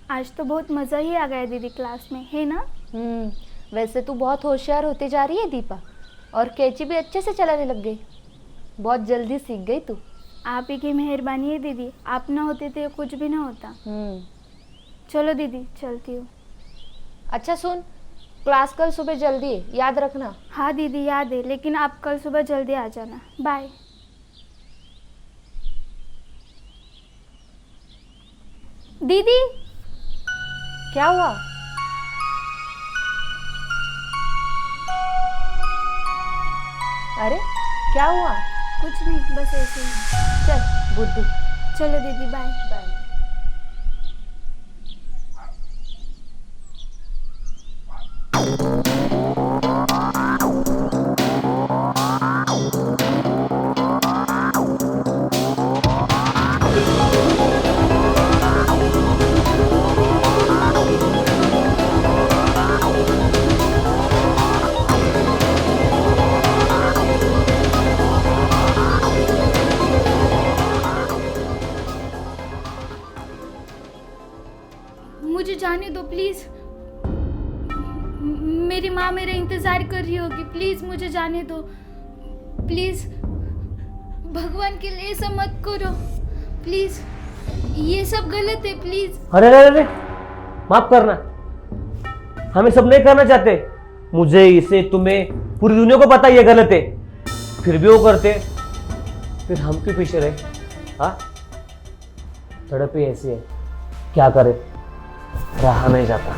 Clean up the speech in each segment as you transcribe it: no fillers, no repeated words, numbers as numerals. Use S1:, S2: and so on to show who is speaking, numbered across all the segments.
S1: आज तो बहुत मज़ा ही आ गया दीदी क्लास में, है ना?
S2: वैसे तू बहुत होशियार होती जा रही है दीपा, और कैची भी अच्छे से चलाने लग गई। बहुत जल्दी सीख गई तू।
S1: आप ही की मेहरबानी है दीदी, आप ना होते तो कुछ भी ना होता। चलो दीदी चलती हूँ।
S2: अच्छा सुन, क्लास कल सुबह जल्दी है, याद रखना।
S1: हाँ दीदी याद है, लेकिन आप कल सुबह जल्दी आ जाना। बाय। दीदी
S2: क्या हुआ? अरे क्या हुआ?
S1: कुछ नहीं, बस ऐसे ही।
S2: चल बुद्धू।
S1: चलो दीदी बाय।
S2: बाय।
S1: मुझे जाने दो प्लीज़। मेरी माँ मेरा इंतज़ार कर रही होगी, प्लीज़ मुझे जाने दो। प्लीज़ भगवान के लिए ऐसा मत करो, प्लीज़। ये सब गलत है, प्लीज़।
S3: अरे अरे अरे, माफ करना, हम ये सब नहीं करना चाहते। मुझे, इसे, तुम्हें, पूरी दुनिया को पता ये गलत है, फिर भी वो करते। फिर हम क्यों पीछे रहे? हाँ, सड़क पे ऐसी है, क्या करे, रहा नहीं जाता।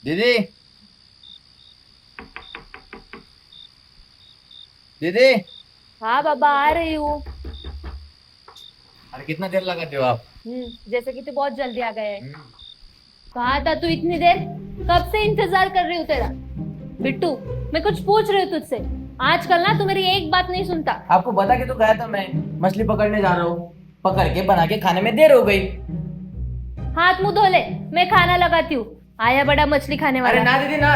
S4: दीदी, दीदी।
S2: हाँ बाबा, आ रही हूँ।
S4: अरे कितना देर लगाते हो आप?
S2: जैसे कि तू बहुत जल्दी आ गया है। कहाँ था तू इतनी देर? कब से इंतजार कर रही हूँ तेरा। बिट्टू, मैं कुछ पूछ रही हूँ तुझसे। आजकल ना तू मेरी एक बात नहीं सुनता।
S4: आपको बता के तो गया था, मैं मछली पकड़ने जा रहा हूँ। पकड़ के बना के खाने में देर हो गई।
S2: हाथ मुंह धो ले, मैं खाना लगाती हूँ। आया बड़ा मछली खाने
S4: अरे
S2: वाला।
S4: ना दीदी ना,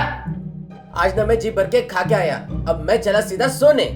S5: आज ना मैं जी भर के खा के आया, अब मैं चला सीधा सोने।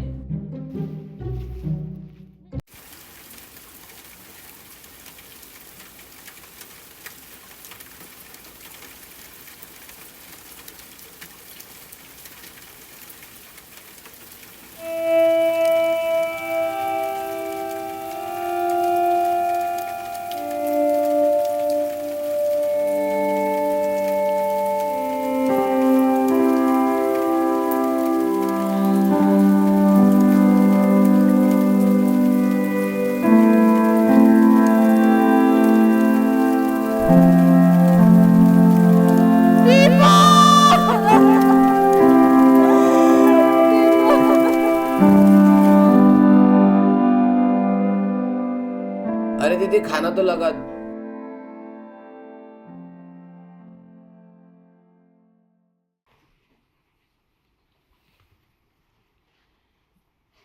S5: अरे दीदी खाना तो लगा।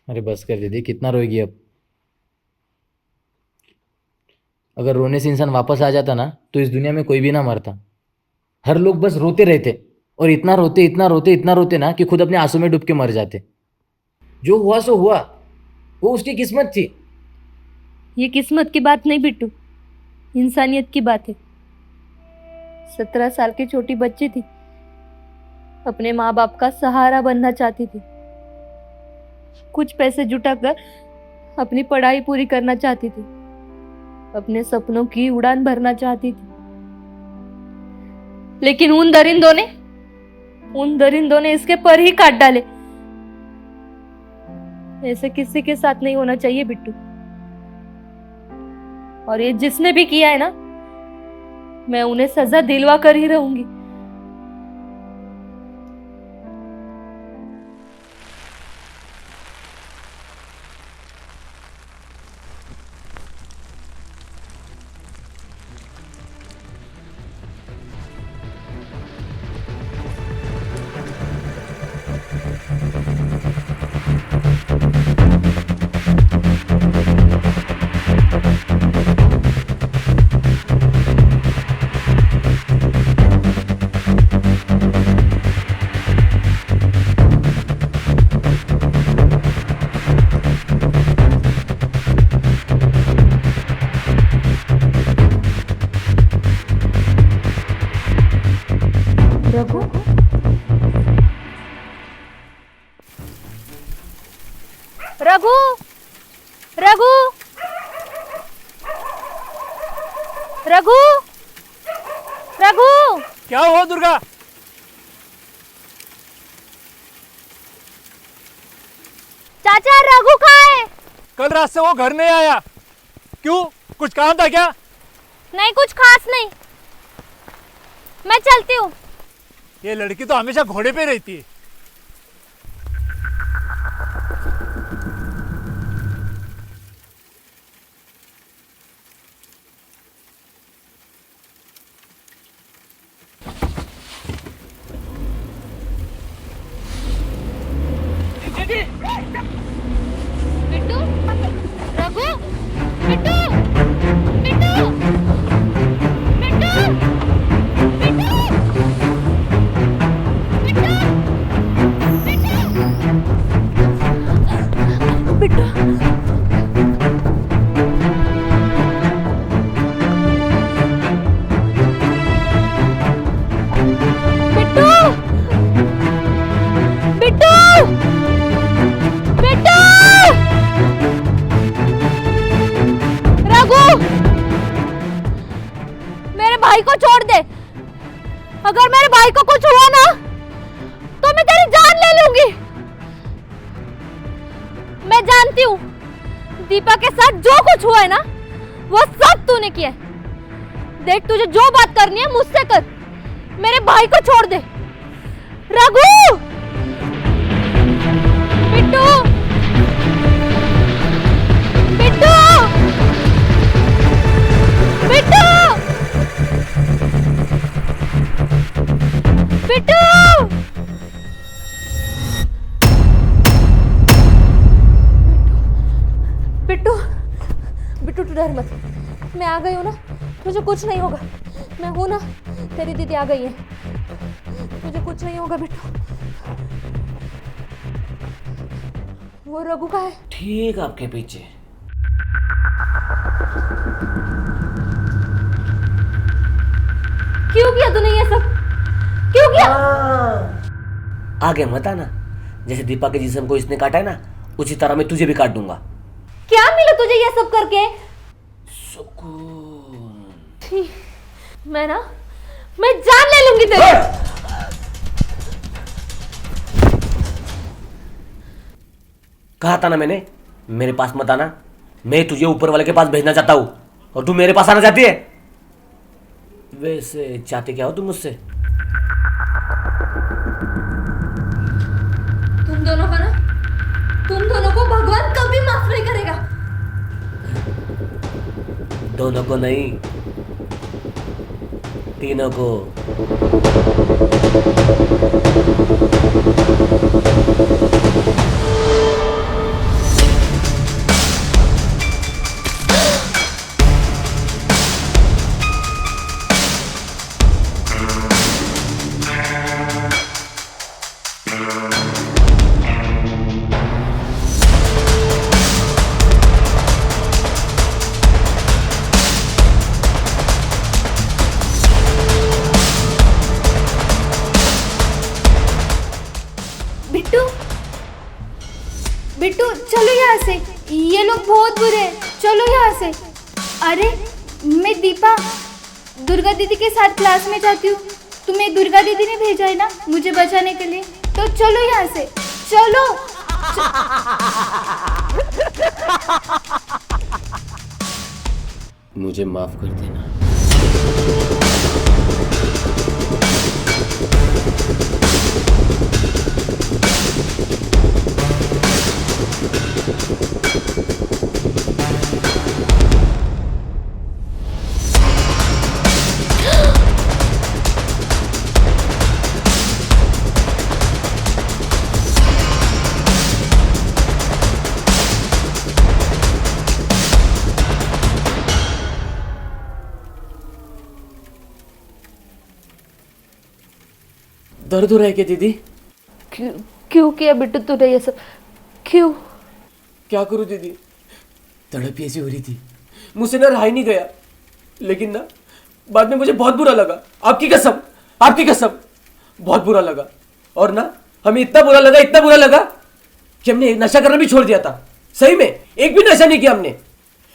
S4: अरे बस कर दीदी, कितना रोएगी अब? अगर रोने से इंसान वापस आ जाता ना, तो इस दुनिया में कोई भी ना मरता। हर लोग बस रोते रहते, और इतना रोते इतना रोते इतना रोते ना कि खुद अपने आंसू में डूब के मर जाते। जो हुआ सो हुआ, वो उसकी किस्मत थी।
S2: ये किस्मत की बात नहीं बिट्टू, इंसानियत की बात है। 17 साल की छोटी बच्ची थी, अपने माँ बाप का सहारा बनना चाहती थी। कुछ पैसे जुटाकर अपनी पढ़ाई पूरी करना चाहती थी, अपने सपनों की उड़ान भरना चाहती थी। लेकिन उन दरिंदों ने इसके पर ही काट डाले। ऐसे किसी के साथ नहीं होना चाहिए बिट्टू। और ये जिसने भी किया है ना, मैं उन्हें सजा दिलवा कर ही रहूंगी। रघु, रघु, रघु, रघु।
S6: क्या हुआ दुर्गा?
S2: चाचा रघु कहाँ है?
S6: कल रात से वो घर नहीं आया। क्यों, कुछ काम था क्या?
S2: नहीं, कुछ खास नहीं। मैं चलती हूँ।
S6: ये लड़की तो हमेशा घोड़े पे रहती है।
S2: बिट्टू, रघु, बिट्टू, बिट्टू, बिट्टू, बिट्टू, बिट्टू, बिट्टू, बिट्टू, बिट्टू, रघु, मेरे भाई को छोड़ दे। अगर मेरे भाई को कुछ हुआ ना तो मैं तेरी जान ले लूंगी। मैं जानती हूँ दीपा के साथ जो कुछ हुआ है ना वो सब तूने किया है। देख, तुझे जो बात करनी है मुझसे कर। मेरे भाई को छोड़ दे। रघु, बिट्टू, बिट्टू, बिट्टू, बिट्टू, बिट्टू, बिट्टू तू डर मत। मैं आ गई हूँ ना, तुझे कुछ नहीं होगा। मैं हूँ ना, तेरी दीदी आ गई है, तुझे कुछ नहीं होगा बिट्टू। वो रघु का है।
S3: ठीक आपके पीछे।
S2: क्यों किया तूने ये सब? क्यों किया?
S3: आगे मत आना। जैसे दीपा के जिस्म को इसने काटा है ना, उसी तरह मैं तुझे भी काट दूंगा।
S2: क्या मिला तुझे ये सब करके?
S3: सुकून।
S2: छी, मैं जान ले लूंगी तेरी।
S3: कहा था ना मैंने, मेरे पास मत आना। मैं तुझे ऊपर वाले के पास भेजना चाहता हूं और तू मेरे पास आना चाहती है। वैसे चाहते क्या हो तुम मुझसे?
S2: तुम दोनों को भगवान कभी माफ नहीं करेगा।
S3: दोनों को नहीं, तीनों को।
S1: बिट्टू, बिट्टू चलो यहाँ से, ये लोग बहुत बुरे हैं, चलो यहाँ से। अरे मैं दीपा दुर्गा दीदी के साथ क्लास में जाती हूँ। तुम्हें दुर्गा दीदी ने भेजा है ना मुझे बचाने के लिए, तो चलो यहाँ से, चलो।
S3: मुझे माफ कर देना। दर्द हो रहा है क्या दीदी?
S2: क्यों किया बिट्टू तूने ये सब? क्यों?
S5: क्या करूं दीदी, तड़प ऐसी हो रही थी, मुझसे ना रहा ही नहीं गया। लेकिन ना बाद में मुझे बहुत बुरा लगा। आपकी कसम, आपकी कसम, बहुत बुरा लगा। और ना हमें इतना बुरा लगा कि हमने नशा करना भी छोड़ दिया था। सही में एक भी नशा नहीं किया हमने,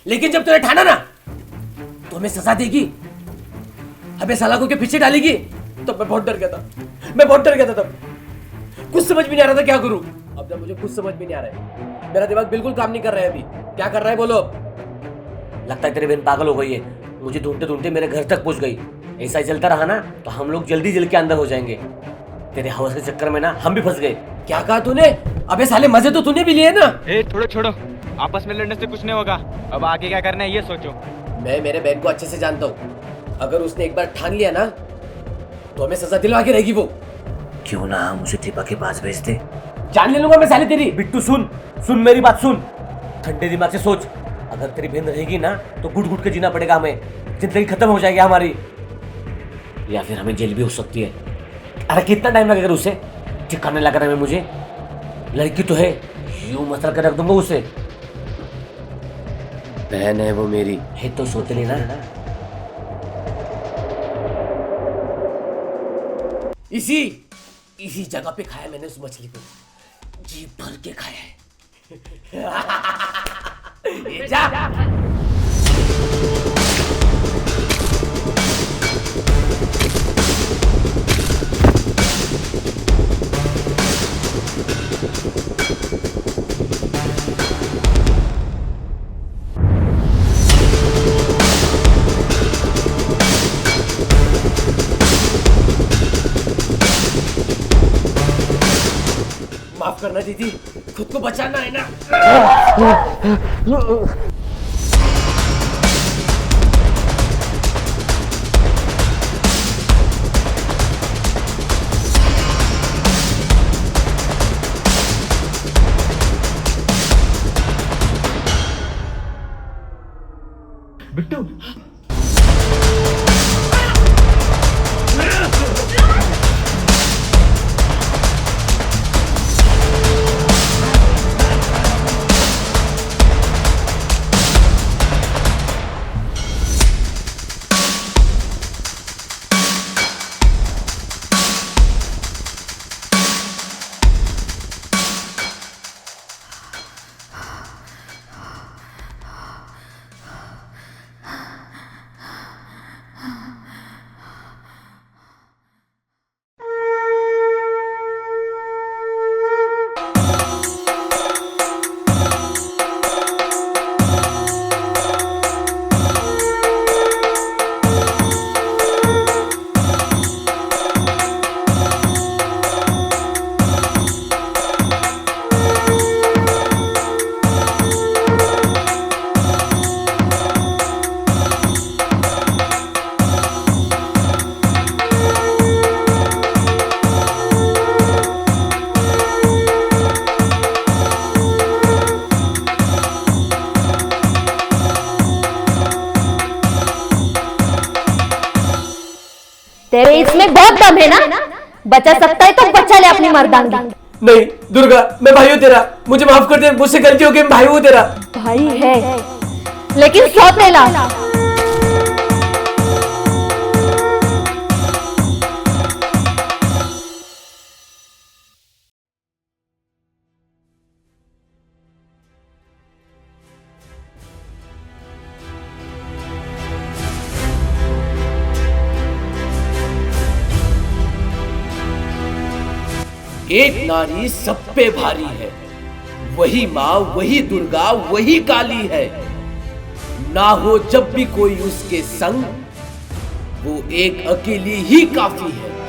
S5: लेकिन जब तूने ठाना ना तो हमें सजा देगी, हमें सलाखों के पीछे डालेगी, तब मैं बहुत डर गया था। मैं बहुत डर गया था तब, कुछ समझ भी नहीं आ रहा था क्या करूं। अब जब मुझे कुछ समझ में नहीं आ रहा है, मेरा दिमाग बिल्कुल काम नहीं कर रहा है अभी। क्या कर रहा है बोलो? लगता है तेरी बहन पागल हो गई है, मुझे ढूंढते ढूंढते मेरे घर तक पहुंच गई। ऐसा ही चलता रहा ना तो हम लोग जल्दी जल के अंदर हो जाएंगे। तेरे हवस के चक्कर में ना हम भी फंस गए। क्या कहा तूने? अबे साले मजे तो तूने भी लिए ना।
S6: ए छोड़ो छोड़ो, आपस में लड़ने से कुछ नहीं होगा। अब आगे क्या करना है ये सोचो।
S5: मैं मेरे बहन को अच्छे से जानता हूँ, अगर उसने एक बार ठान लिया ना तो हमें सजा दिलवा के रहेगी वो। क्यों ना मुझे दीपा के पास भेज दे, जान ले लूंगा मैं साले तेरी।
S3: बिट्टू सुन सुन मेरी बात सुन, ठंडे दिमाग से सोच। अगर तेरी बहन रहेगी ना तो घुट घुट के जीना पड़ेगा हमें, जिंदगी खत्म हो जाएगी हमारी, या फिर हमें जेल भी हो सकती है। अरे कितना टाइम लगेगा उसे ठिकाने लगाने में? मुझे लड़की तो है, यूं मसल कर रख दूंगा उसे।
S5: बहन है वो मेरी।
S3: है तो सोचली ना।
S5: इसी जगह पे खाया मैंने उस मछली को, जी भर के खाया है। ये जा। माफ करना दीदी, खुद को बचाना है ना।
S6: बिट्टू
S2: तेरे इसमें बहुत दम है ना, बचा सकता है तो बचा ले अपनी मर्दांगी।
S5: नहीं दुर्गा, मैं भाई हूँ तेरा, मुझे माफ कर दे, मुझसे गलती हो गई, मैं भाई हूँ तेरा।
S2: भाई है लेकिन सौतेला।
S5: एक नारी सब पे भारी है, वही माँ, वही दुर्गा, वही काली है। ना हो जब भी कोई उसके संग, वो एक अकेली ही काफी है।